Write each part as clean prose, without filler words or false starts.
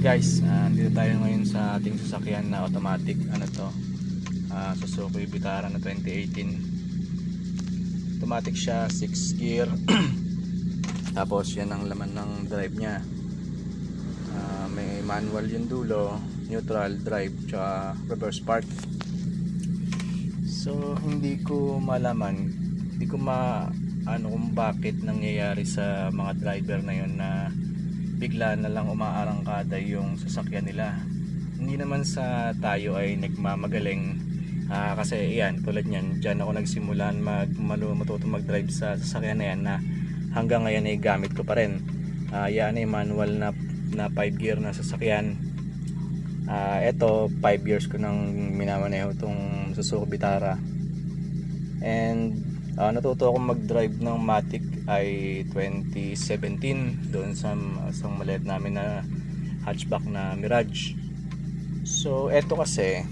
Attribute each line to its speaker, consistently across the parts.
Speaker 1: Guys, dito tayo ngayon sa ating sasakyan na automatic. Ano to? Suzuki Vitara na 2018. Automatic siya, 6 gear. Tapos yan ang laman ng drive niya. May manual yung dulo, neutral, drive, tsaka reverse park. So hindi ko malaman, hindi ko kung bakit nangyayari sa mga driver na yun na bigla na lang umaarangkada yung sasakyan nila. Hindi naman sa tayo ay nagmamagaling, kasi yan, tulad nyan, dyan ako nagsimulan matuto mag-drive sa sasakyan na yan, na hanggang ngayon ay gamit ko pa rin. Yan ay manual na 5 gear na sasakyan. Ito 5 years ko nang minamaneho itong Suzuki Vitara, and natuto akong mag-drive ng Matic ay 2017 doon sa isang maliit namin na hatchback na Mirage. So eto kasi,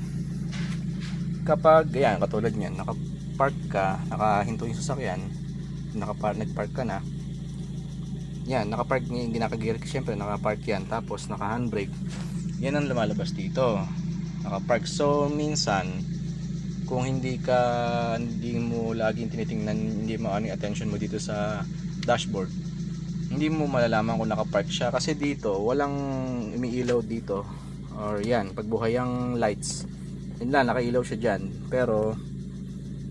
Speaker 1: kapag yan, katulad niyan, nakapark ka, nakahinto yung sasakyan, nagpark ka na yan, nakapark, hindi nakagear ka, syempre nakapark yan, tapos naka handbrake, yan ang lumalabas dito, nakapark. So minsan kung hindi mo laging tinitingnan, hindi mo ano yung attention mo dito sa dashboard, hindi mo malalaman kung nakapark siya, kasi dito walang umiilaw dito, or yan, pagbuhay ang lights, yun lang, nakailaw siya dyan, pero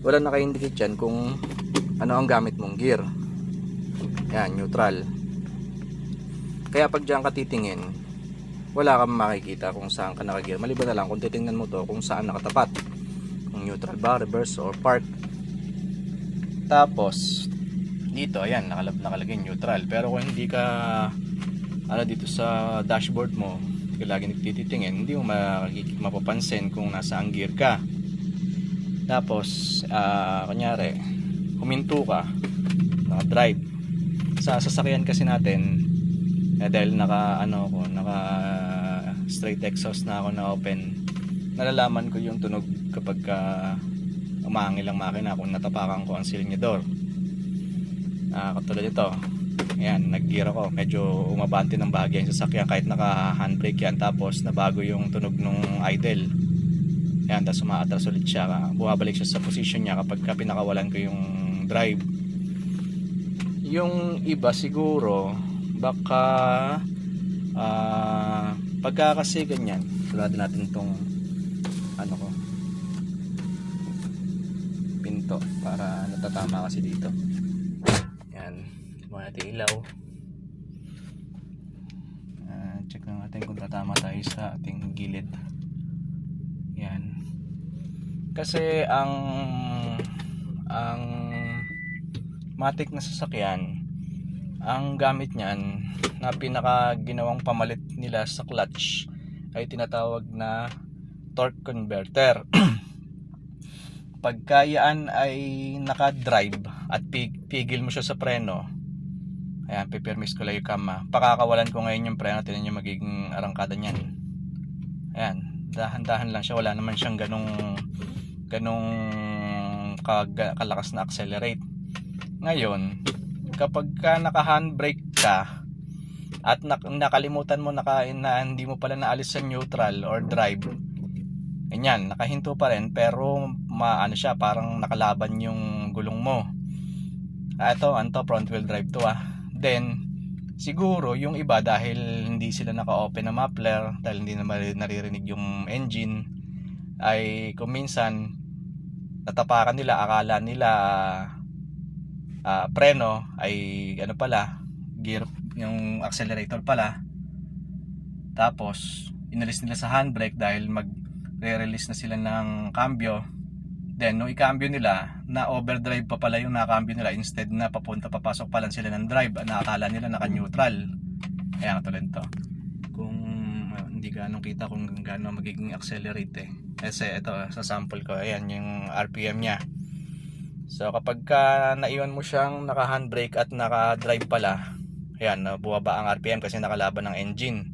Speaker 1: wala naka-indicate dyan kung ano ang gamit mong gear. Yan, neutral. Kaya pag dyan ka titingin, wala kang makikita kung saan ka nakagear, maliban na lang kung titingnan mo to kung saan nakatapat, kung neutral ba, reverse, or park. Tapos dito, ayan, nakalagay neutral, pero kung hindi ka dito sa dashboard mo, kung lagi nagtitingin, hindi mo mapapansin kung nasaan gear ka. Tapos kunyari huminto ka, naka-drive sa sasakyan kasi natin, dahil naka straight exhaust na ako na open, nalalaman ko yung tunog kapag umangil ang makina, kung natapakan ko ang silinyador. Katulad ito, ayan, nag-gear ako, medyo umabante ng bahagya yung sasakyan kahit naka handbrake yan, tapos nabago yung tunog nung idle, ayan, tapos umaatras ulit siya, bumabalik siya sa position niya kapag pinakawalan ko yung drive. Yung iba siguro baka pagka kasi ganyan, tulad natin itong pinto para natatama kasi dito. Yan, muna natin ilaw. Check lang natin kung tatama tayo sa ating gilid. Yan, kasi ang matic na sasakyan, ang gamit niyan na pinaka ginawang pamalit nila sa clutch ay tinatawag na torque converter. Pagka yan ay naka-drive at pigil mo siya sa preno, ayan, pipirmis ko lang yung kama, pakakawalan ko ngayon yung preno, tinan nyo magiging arangkada niyan. Ayan, dahan-dahan lang siya, wala naman siyang ganong kalakas na accelerate. Ngayon, kapag ka naka-handbrake ka at nakalimutan mo na hindi mo pala naalis sa neutral or drive, ganyan, nakahinto pa rin, pero siya, parang nakalaban yung gulong mo. Ito, front wheel drive to. Then siguro yung iba, dahil hindi sila naka-open na muffler, dahil hindi na naririnig yung engine, ay kung minsan natapakan nila, akala nila preno ay pala, gear, yung accelerator pala, tapos inalis nila sa handbrake dahil magre-release na sila ng cambio. Then nung i-cambio nila, na overdrive pa pala yung nakambio nila, instead na papasok pa lang sila ng drive, nakakala nila naka-neutral. Ayan, katulad to. Kung hindi ganong kita kung gaano magiging accelerate kasi ito sa sample ko, ayan yung RPM nya. So kapag naiwan mo siyang naka-handbrake at naka-drive pala, ayan, buwaba ang RPM kasi nakalaban ng engine.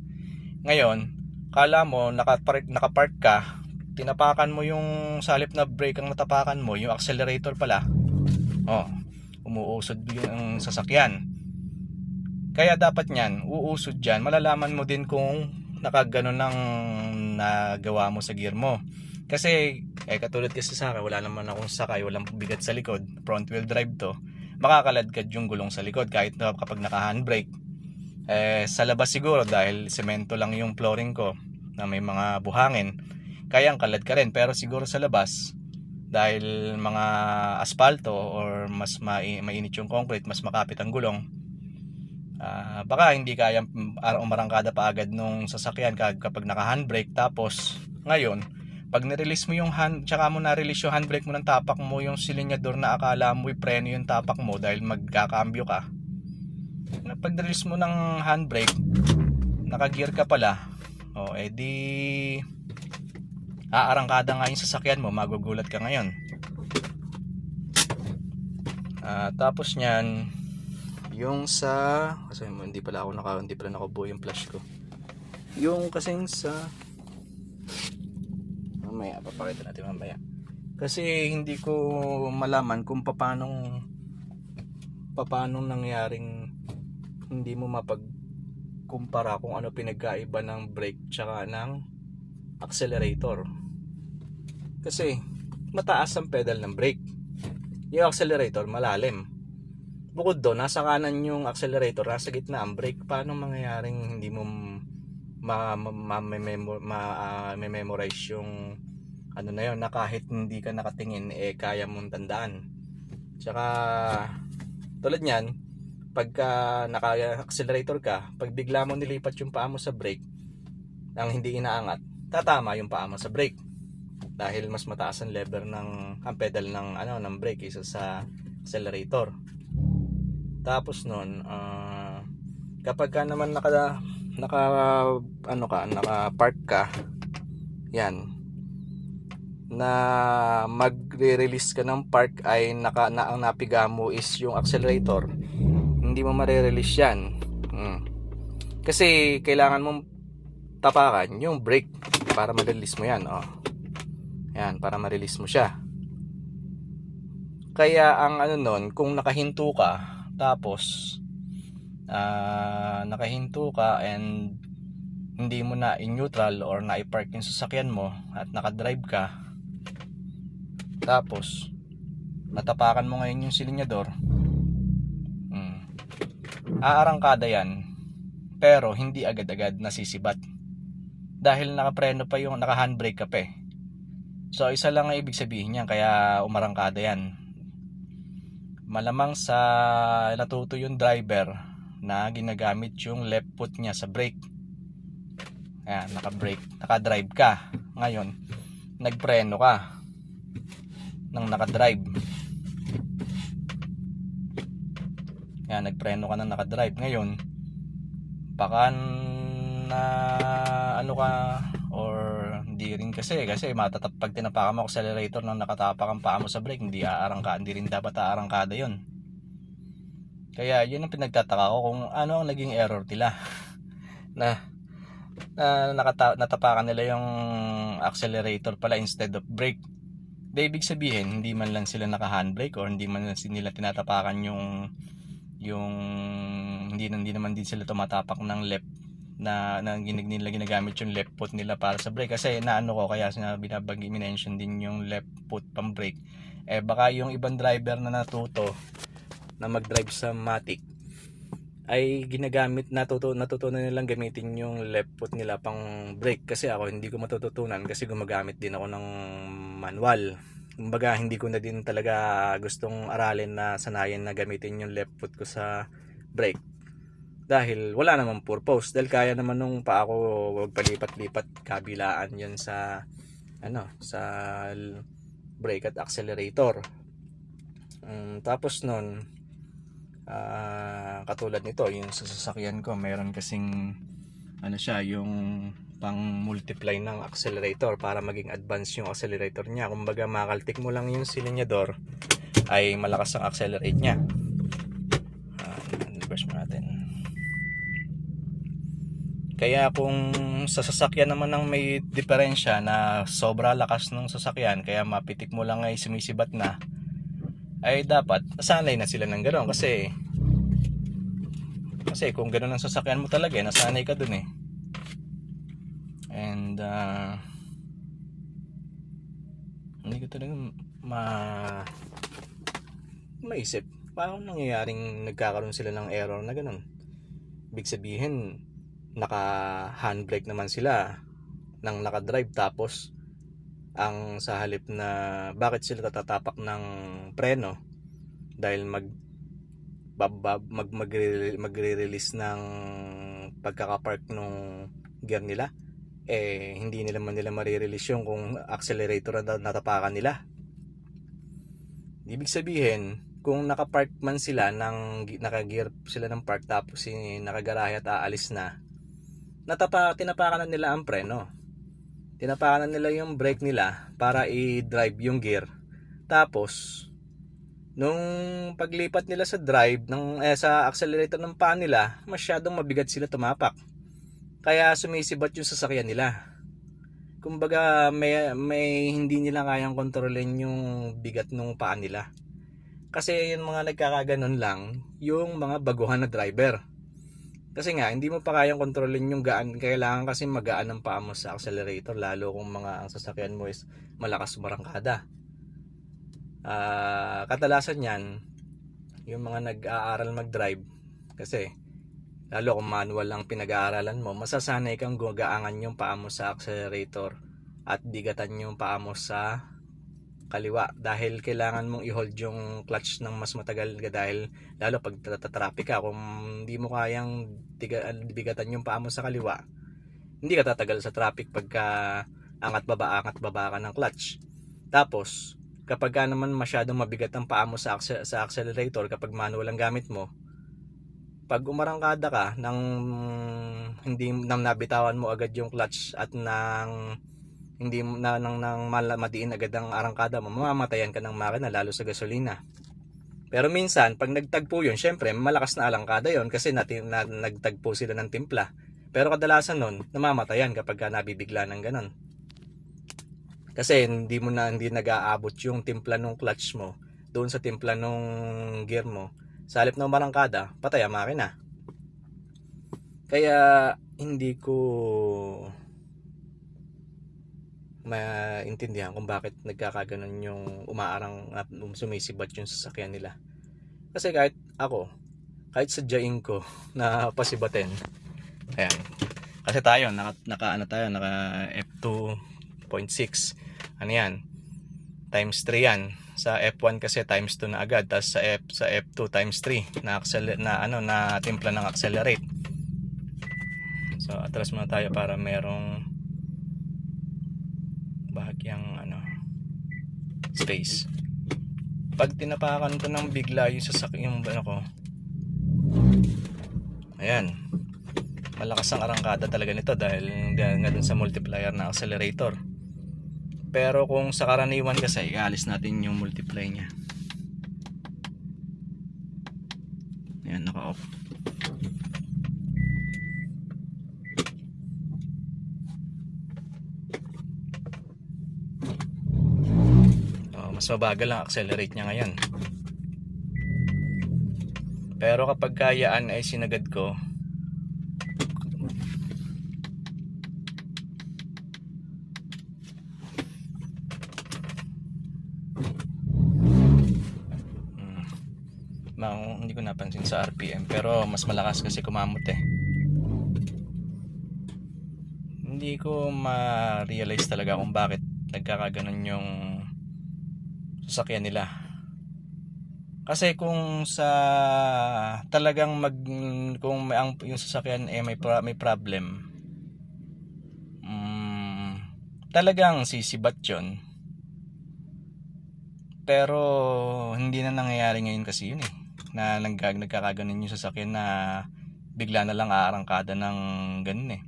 Speaker 1: Ngayon, kala mo nakapark ka, tinapakan mo yung salip na brake ang natapakan mo, yung accelerator pala, umuusod yung sasakyan. Kaya dapat nyan, uusod dyan, malalaman mo din kung nakaganon ng nagawa mo sa gear mo. Kasi katulad kasi sa akin, wala naman akong sakay, walang bigat sa likod, front wheel drive to, makakaladkad yung gulong sa likod kahit na kapag naka handbrake. Sa labas siguro dahil semento lang yung flooring ko na may mga buhangin, kayang kalad ka rin. Pero siguro sa labas, dahil mga asfalto or mas mainit yung concrete, mas makapit ang gulong, baka hindi kayang umarangkada pa agad nung sasakyan kapag naka handbrake. Tapos ngayon, pag nirelease mo yung tsaka mo na-release yung handbrake mo ng tapak mo, yung silinyador na akala mo preno yung tapak mo dahil magkakambyo ka, pag release mo ng handbrake, naka-gear ka pala, edi aarangkada nga yung sasakyan mo, magugulat ka ngayon. Tapos nyan, yung sa kasi hindi pala nakabuo yung flash ko. Yung kasing sa mamaya papakita natin mamaya. Kasi hindi ko malaman kung paano nangyaring hindi mo mapagkumpara kung ano pinagkaiba ng brake tsaka ng accelerator. Kasi mataas ang pedal ng brake, yung accelerator malalim. Bukod doon, nasa kanan yung accelerator, nasa gitna ang brake. Paano mangyayaring hindi mo memorize yung ano na yun, na kahit hindi ka nakatingin kaya mong tandaan. Tsaka tulad nyan, pagka naka-accelerator ka, pag bigla mo nilipat yung paa mo sa brake nang hindi inaangat, tatama yung paa mo sa brake dahil mas mataas ang lever ng ang pedal ng brake kaysa sa accelerator. Tapos nun, kapag ka naman naka-park ka, yan, na magre-release ka ng park ay ang napiga mo is yung accelerator, hindi mo mare-release yan. Kasi kailangan mong tapakan yung brake para ma-release mo yan. Yan, para ma-release mo siya. Kaya ang nun, kung nakahinto ka, tapos nakahinto ka and hindi mo na in-neutral or na-i-park yung sasakyan mo at naka-drive ka, tapos natapakan mo ngayon yung silinyador, aarangkada yan, pero hindi agad-agad nasisibat dahil nakapreno pa yung naka-handbrake ka pa. So isa lang ang ibig sabihin niyan kaya umarangkada yan. Malamang sa natuto yung driver na ginagamit yung left foot niya sa brake. Ayan, naka-drive ka. Ngayon, nagpreno ka nang naka-drive. Ayan, nagpreno ka nang naka-drive. Ngayon, baka na ano ka or hindi rin kasi pag tinapakan mo accelerator nang nakatapak ang paa mo sa brake, hindi rin dapat aarangkada yun. Kaya yun ang pinagtataka ko kung ano ang naging error nila na natapakan nila yung accelerator pala instead of brake. Ibig sabihin hindi man lang sila naka handbrake or hindi man lang nila tinatapakan yung hindi naman din sila tumatapak ng left na ginagamit yung left foot nila para sa brake. Kasi naano ko, kaya mention din yung left foot pang brake. Baka yung ibang driver na natuto na mag-drive sa Matic ay natutunan nilang gamitin yung left foot nila pang brake. Kasi ako hindi ko matututunan kasi gumagamit din ako ng manual. Kumbaga hindi ko na din talaga gustong aralin na sanayin na gamitin yung left foot ko sa brake dahil wala namang purpose, dahil kaya naman nung pa ako wag palipat-lipat kabilaan yan sa sa brake at accelerator. Tapos nun katulad nito yung sa sasakyan ko, meron kasing siya yung pang multiply ng accelerator para maging advance yung accelerator niya. Kumbaga makaltik mo lang yung silinyador ay malakas ang accelerate niya. Reverse mo natin. Kaya kung sa sasakyan naman ng may diferensya na sobra lakas ng sasakyan kaya mapitik mo lang ay sumisibat na, ay dapat nasanay na sila ng gano'n. Kasi kung gano'n ang sasakyan mo talaga, nasanay ka dun And hindi ko talaga maisip paano nangyayaring nagkakaroon sila ng error na ganun. Ibig sabihin naka handbrake naman sila nang nakadrive, tapos ang sa halip na bakit sila tatapak ng preno dahil magre-release ng pagkakapark nung gear nila, hindi nila marirelease yung kung accelerator na natapakan nila. Ibig sabihin kung nakapark man sila nakagear sila ng park, tapos nakagarahe at aalis na, tinapakan na nila ang preno, tinapakan na nila yung brake nila para i-drive yung gear. Tapos nung paglipat nila sa drive sa accelerator ng paa nila, masyadong mabigat sila tumapak, kaya sumisibat yung sasakyan nila. Kumbaga may hindi nila kayang kontrolin yung bigat ng paa nila. Kasi yung mga nagkakaganon lang yung mga baguhan na driver. Kasi nga hindi mo pa kayang kontrolin yung gaan, kailangan kasi magaan ang paa mo sa accelerator, lalo kung ang sasakyan mo is malakas barangkada. Kadalasan yan yung mga nag-aaral mag-drive, kasi lalo kung manual lang pinag-aaralan mo, masasanay kang gaangan yung paa mo sa accelerator at bigatan yung paa mo sa kaliwa, dahil kailangan mong i-hold yung clutch ng mas matagal, dahil lalo pag traffic ka, kung hindi mo kayang bigatan yung paa mo sa kaliwa, hindi ka tatagal sa traffic pagka angat baba ka ng clutch. Tapos kapag ka naman masyadong mabigat ang paa mo sa accelerator, kapag manual ang gamit mo, pag umarangkada ka hindi nabitawan mo agad yung clutch at hindi madiin agad ang arangkada mo, mamamatayan ka ng makina, lalo sa gasolina. Pero minsan pag nagtagpo yun, syempre malakas na arangkada yon kasi nagtagpo sila ng timpla. Pero kadalasan nun namamatayan kapag nabibigla ng ganon, kasi hindi nag-aabot yung timpla ng clutch mo doon sa timpla ng gear mo. Sa halip na umarangkada, patay ang makina. Kaya hindi ko maintindihan kung bakit nagkakaganon yung umaarang at sumisibat yung sasakyan nila. Kasi kahit sadyain ko na pasibatin, ayan, kasi tayo naka F2.6, ano yan, times 3 yan. Sa F1 kasi times 2 na agad, tapos sa F2 times 3 na timpla ng accelerate. So atras muna tayo para merong bahagyang space. Pag tinapakan ko ng bigla yung sasakyan, ayan, malakas ang arangkada talaga nito dahil nga dun sa multiplier na accelerator. Pero kung sa karaniwan kasi, ialis natin yung multiply nya. Ayan, naka-off. Mas mabagal ang accelerate nya ngayon. Pero kapag kayaan ay sinagad ko, hindi ko napansin sa RPM, pero mas malakas kasi kumamot Hindi ko ma-realize talaga kung bakit nagkakaganon yung sasakyan nila. Kasi kung sa talagang kung yung sasakyan may problem, talagang sisibat yun. Pero hindi na nangyayari ngayon kasi yun na nagkakaganon yung sasakyan na bigla na lang aarangkada ng ganun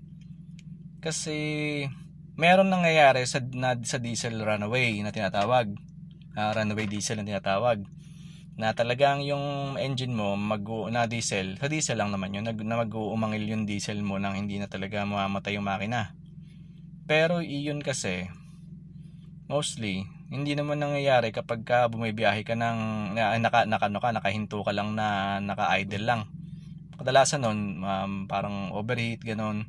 Speaker 1: Kasi meron nangyayari sa diesel runaway na tinatawag, runaway diesel na tinatawag, na talagang yung engine mo sa diesel lang naman yun, na mag-uumangil yung diesel mo nang hindi na talaga mamamatay yung makina. Pero iyon kasi mostly hindi naman nangyayari kapag ka bumibiyahe ka nakahinto ka lang, na naka-idle lang. Kadalasan nun parang overheat ganon,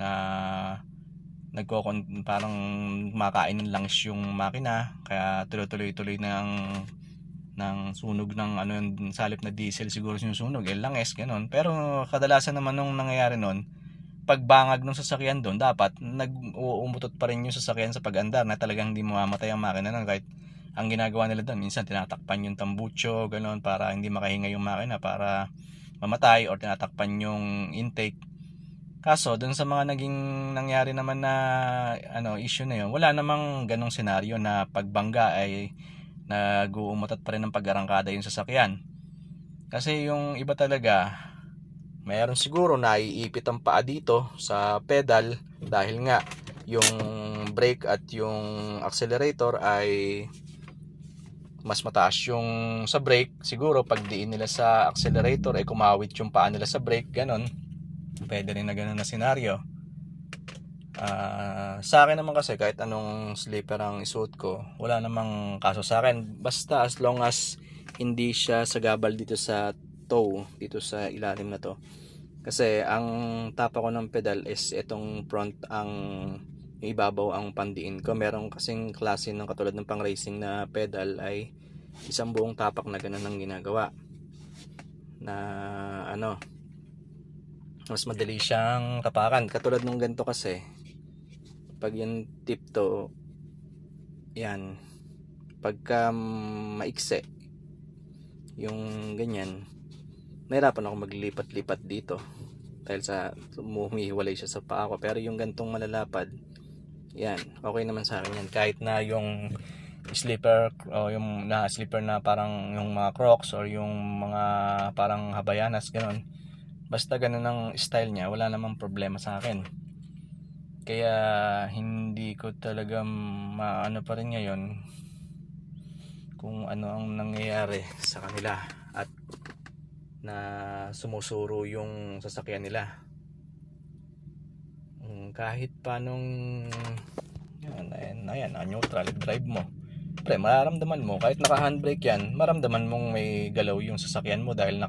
Speaker 1: na parang makain ng langis yung makina, kaya tuloy-tuloy ng sunog ng ano yung salip na diesel siguro yung sunog, langis ganun. Pero kadalasan naman nung nangyayari nun, pagbangag ng sasakyan doon, dapat umutot pa rin yung sasakyan sa pag-andar na talagang hindi mamamatay ang makina nun. Kahit ang ginagawa nila doon, minsan tinatakpan yung tambucho ganun para hindi makahinga yung makina, para mamatay, or tinatakpan yung intake. Kaso dun sa mga naging nangyari naman na issue na yun, wala namang ganong senaryo na pagbangga ay nag-uumutat pa rin ng pag-arangkada yung sasakyan. Kasi yung iba talaga, mayroon siguro naiipit ang paa dito sa pedal dahil nga yung brake at yung accelerator ay mas mataas yung sa brake. Siguro pag diin nila sa accelerator ay kumawit yung paa nila sa brake, ganon. Pwede rin na ganun na senaryo. Sa akin naman kasi kahit anong slipper ang isuot ko, wala namang kaso sa akin, basta as long as hindi siya sagabal dito sa toe, dito sa ilalim na to. Kasi ang tapa ko ng pedal is itong front, ang ibabaw ang pandiin ko. Meron kasing klase ng katulad ng pang racing na pedal ay isang buong tapak na ganun ang ginagawa, na mas madali siyang tapakan. Katulad nung ganito kasi, pag yung tip to, yan, pagka maikse yung ganyan, nahirapan ako maglipat-lipat dito dahil sa humihiwalay siya sa paa ko. Pero yung gantong malalapad, yan, okay naman sa akin yan. Kahit na yung slipper o yung slipper na parang yung mga Crocs or yung mga parang Havaianas ganun, basta ganun ang style niya, wala namang problema sa akin. Kaya hindi ko talaga maano pa rin ngayon kung ano ang nangyayari sa kanila at na sumusuro yung sasakyan nila. Kahit panong ayan, neutral drive mo, pre, mararamdaman mo kahit naka handbrake yan, maramdaman mong may galaw yung sasakyan mo dahil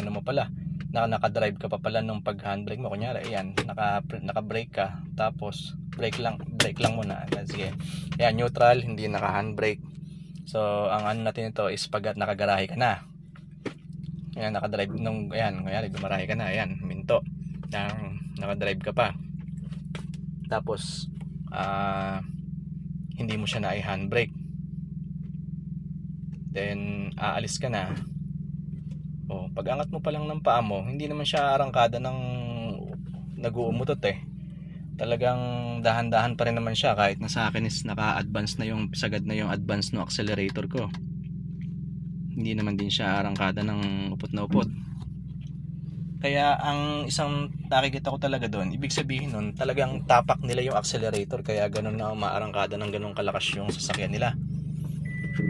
Speaker 1: mo pala nakadrive ka pa pala nung pag handbrake mo. Kunyari ayan, naka-brake ka, tapos brake lang muna. Sige, ayan, neutral, hindi naka handbrake. So ang ano natin ito is pag nakagarahe ka na, ayan, nakadrive nung, ayan, kunyari gumarahe ka na, ayan, minto, nakadrive ka pa, tapos hindi mo siya na i-handbrake, then aalis ka na. Pag angat mo pa lang ng paa mo, hindi naman siya arangkada ng nag-uumutot Talagang dahan-dahan pa rin naman siya, kahit na sa akin is naka-advance na yung sagad na yung advance no accelerator ko. Hindi naman din siya arangkada ng upot na upot. Kaya ang isang nakikita ko talaga doon, ibig sabihin nun, talagang tapak nila yung accelerator, kaya ganun na maarangkada ng ganun kalakas yung sasakyan nila.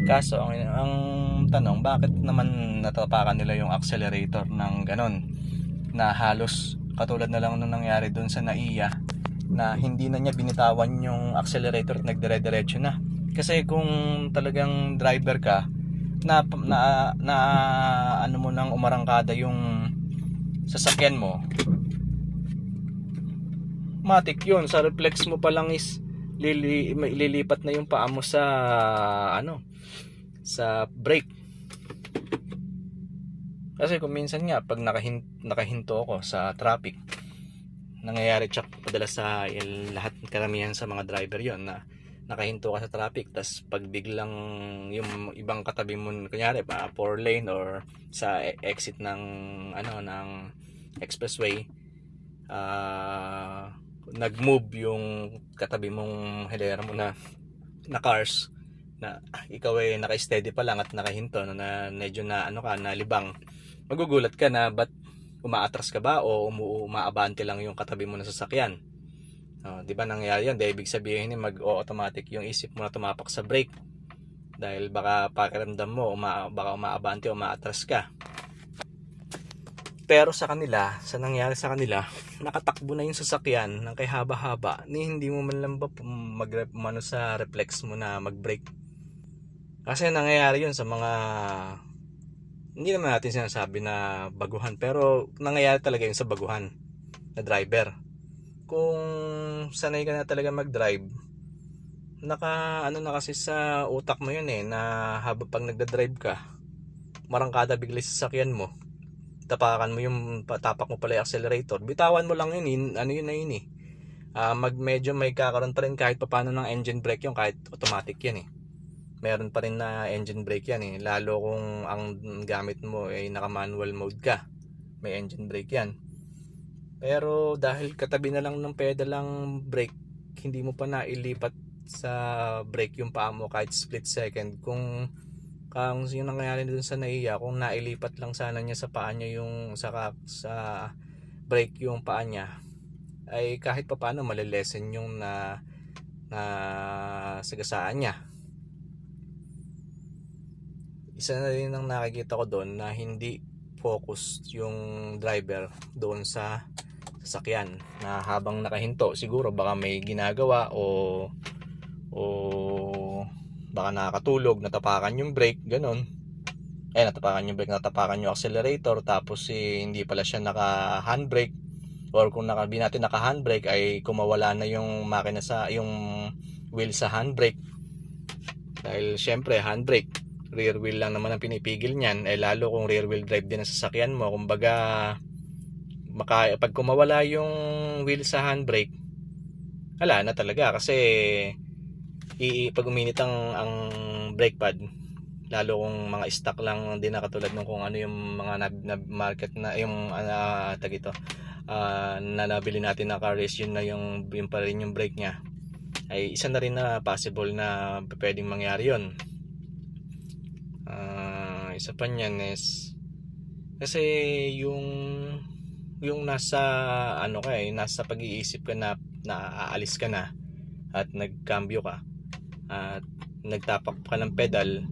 Speaker 1: Kaso ang tanong, bakit naman natapakan nila yung accelerator ng ganun, na halos katulad na lang nung nangyari doon sa NAIA, na hindi na niya binitawan yung accelerator at nagdire-diretso na. Kasi kung talagang driver ka na ano mo nang umarangkada yung sasakyan mo, matik yun, sa reflex mo pa lang is lilipat na yung paa mo sa sa brake. Kasi kung minsan nga pag nakahinto ako sa traffic, nangyayari check madalas sa lahat, karamihan sa mga driver yon, na nakahinto ka sa traffic, tas pag biglang yung ibang katabi mo, kunyari pa 4 lane or sa exit ng ng expressway, nag-move yung katabi mong hilera mo na cars, na ikaw ay naka-steady pa lang at nakahinto na medyo na nalibang, magugulat ka na ba't umaatras ka ba o umaabante lang yung katabi mo na sasakyan. Di ba nangyayari yan? Dahil ibig sabihin mag-automatic yung isip mo na tumapak sa brake, dahil baka pakiramdam mo baka umaabante o umaatras ka. Pero sa kanila, sa nangyari sa kanila, nakatakbo na yung sasakyan ng kay haba-haba, ni hindi mo man lang ba sa reflex mo na mag-brake. Kasi nangyayari yun sa mga, hindi naman natin sinasabi na baguhan, pero nangyayari talaga yun sa baguhan na driver. kung sanay ka na talaga mag-drive, ano na kasi sa utak mo yun na habang pag nagda-drive ka, marangkada bigla sa sasakyan mo, tapakan mo yung tapak mo pala yung accelerator, bitawan mo lang yun, ano yun na yun medyo may kakaroon pa rin kahit paano ng engine brake yun, kahit automatic yan meron pa rin na engine brake yan lalo kung ang gamit mo ay naka manual mode ka, may engine brake yan. Pero dahil katabi na lang ng pedal lang brake, hindi mo pa nailipat sa brake yung paa mo kahit split second. Kung yung nangyayari dun sa NAIA, kung nailipat lang sana niya sa paa niya yung sa brake yung paa niya, ay kahit pa paano malilesen yung na sagasaan niya. Isa na rin ang nakikita ko doon na hindi focused yung driver doon sa sasakyan, na habang nakahinto siguro baka may ginagawa o baka nakakatulog, natapakan yung brake, ganon. Natapakan yung brake, natapakan yung accelerator, tapos hindi pala siya naka handbrake, or kung natin naka handbrake ay kumawala na yung makina sa yung wheel sa handbrake, dahil syempre handbrake rear wheel lang naman ang pinipigil niyan, lalo kung rear wheel drive din ang sasakyan mo. Kumbaga pag kumawala yung wheel sa handbrake, wala na talaga, kasi pag uminit ang brake pad, lalo kung mga stock lang din na katulad ng kung ano yung mga na market na yung tag ito na nabili natin na car race, yun na yung pa rin yung brake nya, ay isa na rin na possible na pwedeng mangyari yun. Isa pa niyan is kasi yung nasa nasa pag-iisip ka na aalis ka na at nagcambio ka at nagtapak ka ng pedal,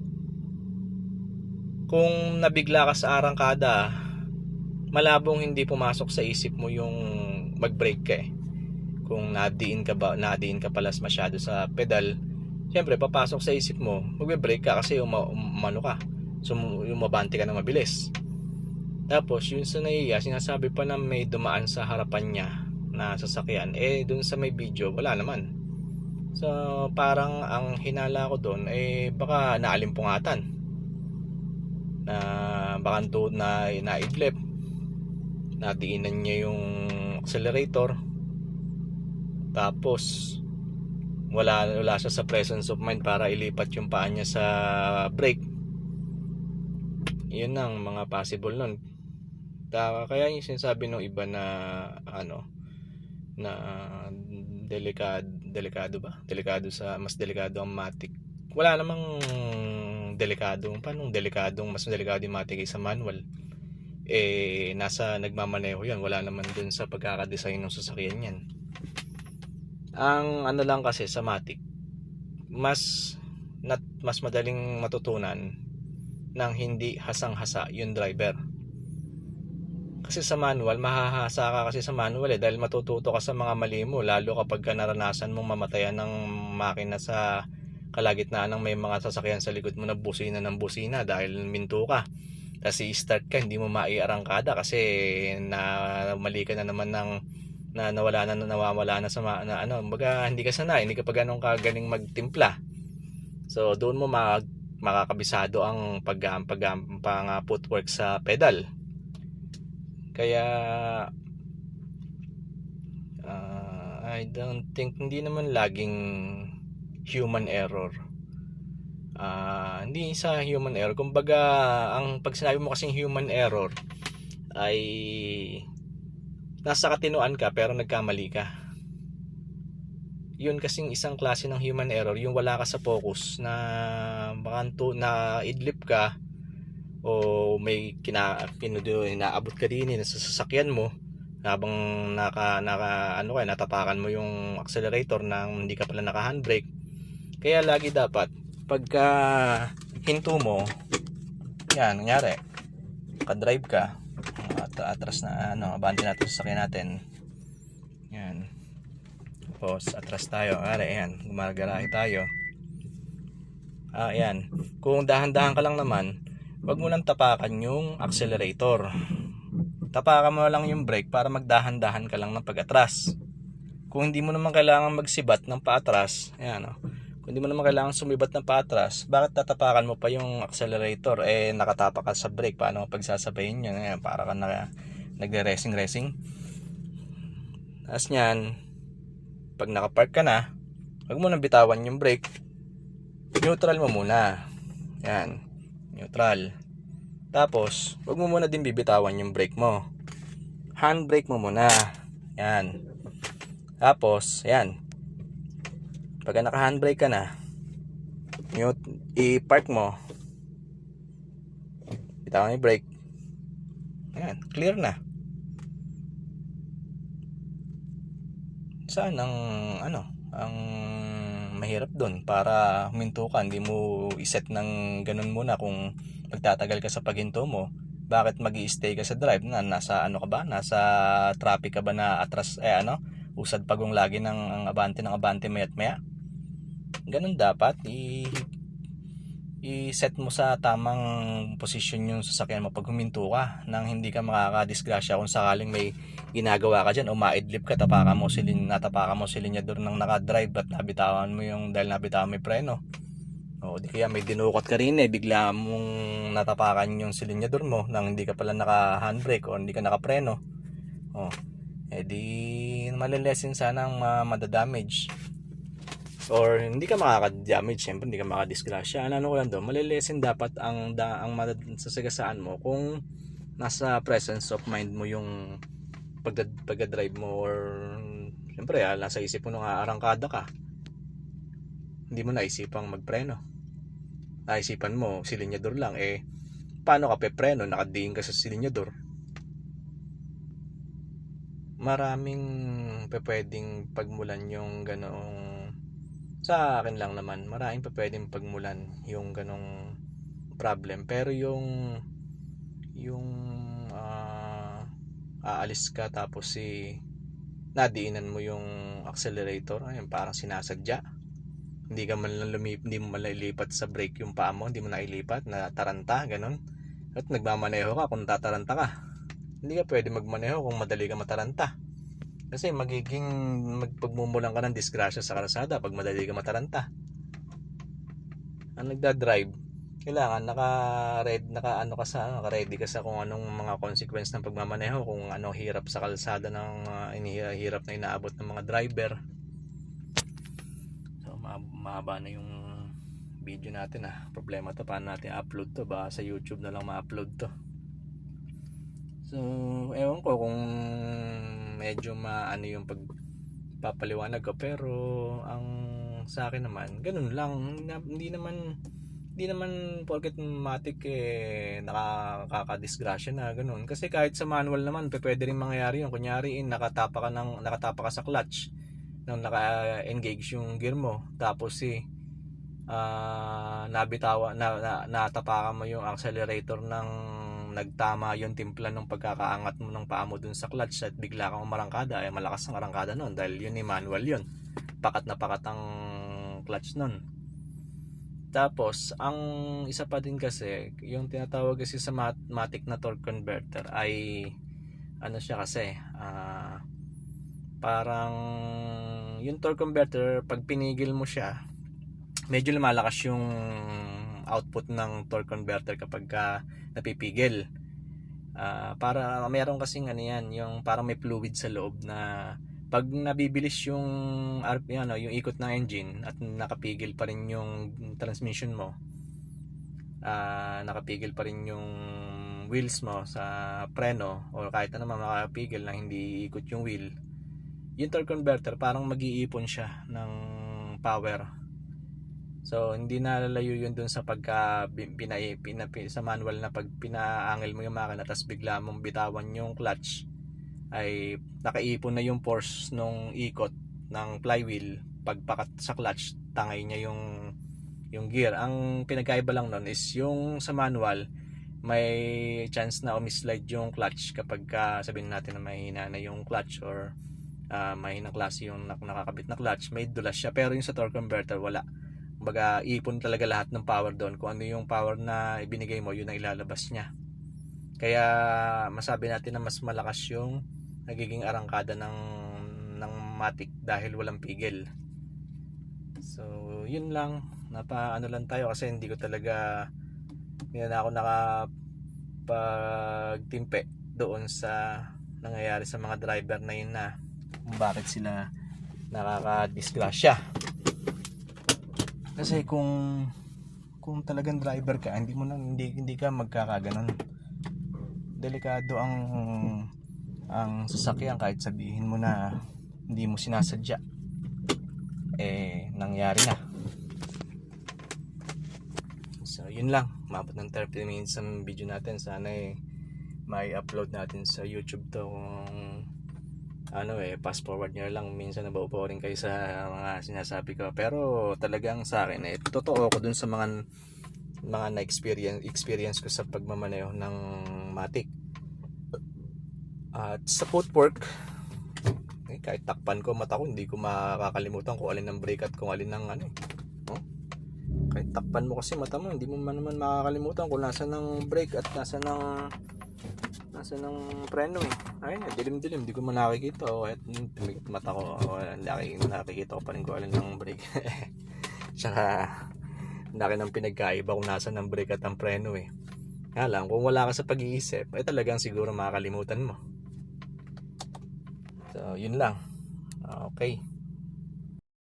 Speaker 1: kung nabigla ka sa arangkada, malabong hindi pumasok sa isip mo yung mag-brake ka kung nadiin ka pala masyado sa pedal, syempre papasok sa isip mo magbe-brake ka kasi umabante ka na mabilis. Tapos yun sa NAIA, sinasabi pa na may dumaan sa harapan niya na sasakyan, dun sa may video wala naman. So parang ang hinala ko doon baka naalimpungatan, na baka naidlip, natiinan niya yung accelerator, tapos wala siya sa presence of mind para ilipat yung paa niya sa brake. Yun ang mga possible nun. Kaya yung sinasabi ng iba na na delikado mas delikado ang matic. Wala namang delikado. Paano delikadong mas delikado yung matic kaysa manual? Nasa nagmamaneho yan, wala naman dun sa pagkakadesign ng sasakyan yan. Ang lang kasi sa matic, mas madaling matutunan nang hindi hasang-hasa yung driver. Kasi sa manual, mahahasa ka kasi sa manual dahil matututo ka sa mga mali mo, lalo kapag naranasan mong mamatayan ng makina sa kalagitnaan ng may mga sasakyan sa likod mo na busina ng busina dahil minto ka. Kasi start ka, hindi mo maiarangkada kasi mali ka na naman nawawala na sa baga hindi ka sanay, hindi ka pa ganun kagaling magtimpla. So doon mo makakabisado ang footwork sa pedal. Kaya I don't think, hindi naman laging human error. Hindi sa human error, kumbaga pag sinabi mo kasing human error ay nasa katinuan ka pero nagkamali ka. Yun kasing isang klase ng human error, yung wala ka sa focus, na na idlip ka o may inaabot ka din sa sasakyan mo habang natapakan mo yung accelerator nang hindi ka pala naka handbrake. Kaya lagi dapat pagka hinto mo, yan nangyari, ka-drive ka at atras na abante natin sa sasakyan natin, yan, tapos atras tayo, yan, gumagarahe tayo, yan, kung dahan-dahan ka lang naman, wag mo nang tapakan yung accelerator, tapakan mo lang yung brake para magdahan-dahan ka lang ng pag-atras. kung hindi mo naman kailangan magsibat ng paatras, ayan o, kung hindi mo naman kailangan sumibat ng paatras, bakit tatapakan mo pa yung accelerator? Nakatapak ka sa brake, paano mo pagsasabayin yun? Ayan, para ka nagre-racing. Tapos nyan, pag nakapark ka na, huwag mo nang bitawan yung brake, neutral mo muna. Yan, neutral. Tapos, huwag mo muna din bibitawan yung brake mo. Handbrake mo muna. Yan. Tapos, yan. Pag naka-handbrake ka na, i-park mo. Bitawan yung brake. Yan, clear na. Saan ang mahirap doon para huminto ka, hindi mo iset ng ganun muna kung magtatagal ka sa paghinto mo. Bakit magi-stay ka sa drive na nasa ka ba? Nasa traffic ka ba na atras usad pagong lagi ng abante mayat maya? Ganun dapat i-set mo sa tamang posisyon yung sasakyan mo pag huminto ka nang hindi ka makakadisgrasya kung sakaling may ginagawa ka dyan o maidlip ka, natapakan mo silinyador ng nakadrive at nabitawan mo dahil nabitawan mo yung preno. O di kaya may dinukot ka rin bigla mong natapakan yung silinyador mo nang hindi ka pala naka-handbrake o hindi ka nakapreno. O, di malilesen sana ang madadamage. Or hindi ka makaka-damage, syempre hindi ka makadisgrasya. Ano ko lang doon, malilesen dapat ang sasagasaan mo kung nasa presence of mind mo yung pagdadrive mo, or syempre nasa isip mo nung arangkada ka, hindi mo naisipang magpreno, naisipan mo silinyador lang, paano ka pepreno, nakadiin ka sa silinyador? Maraming pwedeng pagmulan yung ganong, sa akin lang naman, maraming pwedeng pagmulan yung ganong problem. Pero yung aalis ka tapos nadiinan mo yung accelerator, ayun, parang sinasadya. Hindi mo malilipat sa brake yung paa mo, hindi mo nailipat, nataranta, ganun. At nagmamaneho ka kung tataranta ka. Hindi ka pwede magmaneho kung madali ka mataranta. Kasi magpagmumulan ka ng disgrasya sa kalsada pag madali ka mataranta. Ang nagda-drive, kailangan naka-ready ka sa kung anong mga consequence ng pagmamaneho, kung ano hirap sa kalsada ng hirap na inaabot ng mga driver. So mahaba na yung video natin problema to, paano natin upload to, baka sa YouTube na lang ma-upload to. So ewan ko kung medyo yung pagpapaliwanag ko, pero ang sa akin naman ganun lang, hindi naman porket matic nakakadisgrasya na ganun. Kasi kahit sa manual naman pwede rin mangyari yun. Kunyari nakatapa ka sa clutch nang naka-engage yung gear mo, tapos natapakan mo yung accelerator ng nagtama yung timpla ng pagkakaangat mo ng paa mo dun sa clutch at bigla kang umarangkada, malakas ang arangkada nun dahil yun manual yun, pakat na pakat ang clutch nun. Tapos ang isa pa din kasi, yung tinatawag kasi sa matic na torque converter ay siya kasi parang yung torque converter, pag pinigil mo siya, medyo lumalakas yung output ng torque converter kapag napipigil. Para meron kasing yung parang may fluid sa loob na pag nabibilis yung yung ikot ng engine at nakapigil pa rin yung transmission mo, nakapigil pa rin yung wheels mo sa preno, o kahit na naman makapigil na hindi ikot yung wheel, yung torque converter parang mag-iipon siya ng power. So hindi nalalayo yun dun sa pagka sa manual na pag pinaangel mo yung makina tapos bigla mong bitawan yung clutch, ay nakaipon na yung force nung ikot ng flywheel. Pagpakat sa clutch, tangay niya yung gear. Ang pinagkaiba lang nun is yung sa manual, may chance na umislide yung clutch kapag sabihin natin na mahina na yung clutch, or mahinang klase yung nakakabit na clutch, may dulas siya. Pero yung sa torque converter, wala. Kumbaga, ipon talaga lahat ng power doon. Kung ano yung power na ibinigay mo, yun ang ilalabas niya. Kaya masabi natin na mas malakas yung nagiging arangkada ng ng matic dahil walang pigil. So yun lang, napaano lang tayo kasi hindi na ako nakapagtimpe doon sa nangyayari sa mga driver na yun, na kung bakit sila nakakadisgrasya. Kasi kung talagang driver ka, hindi ka magkakaganon. Delikado ang sasakyan, kahit sabihin mo na hindi mo sinasadya, nangyari na. So yun lang, umabot ng 30 minutes ang video natin. Sana may upload natin sa YouTube to. Kung fast forward nyo lang, minsan naboboring kayo sa mga sinasabi ko, pero talagang sa akin totoo ko dun sa mga na-experience ko sa pagmamaneho ng matic. At sa footwork, kahit takpan ko mata ko, hindi ko makakalimutan kung alin ang brake at kung alin ang kahit takpan mo kasi mata mo, hindi mo naman makakalimutan kung nasa ng brake at nasa ng preno Ayun, dilim-dilim, hindi ko man nakikita. Kahit tumigit mata ko, nakikita ko pa rin kung alin ang brake. Tsaka laki ng pinagkaiba kung nasa ng brake at ang preno Kaya lang, kung wala ka sa pag-iisip, talagang siguro makakalimutan mo. So yun lang. Okay.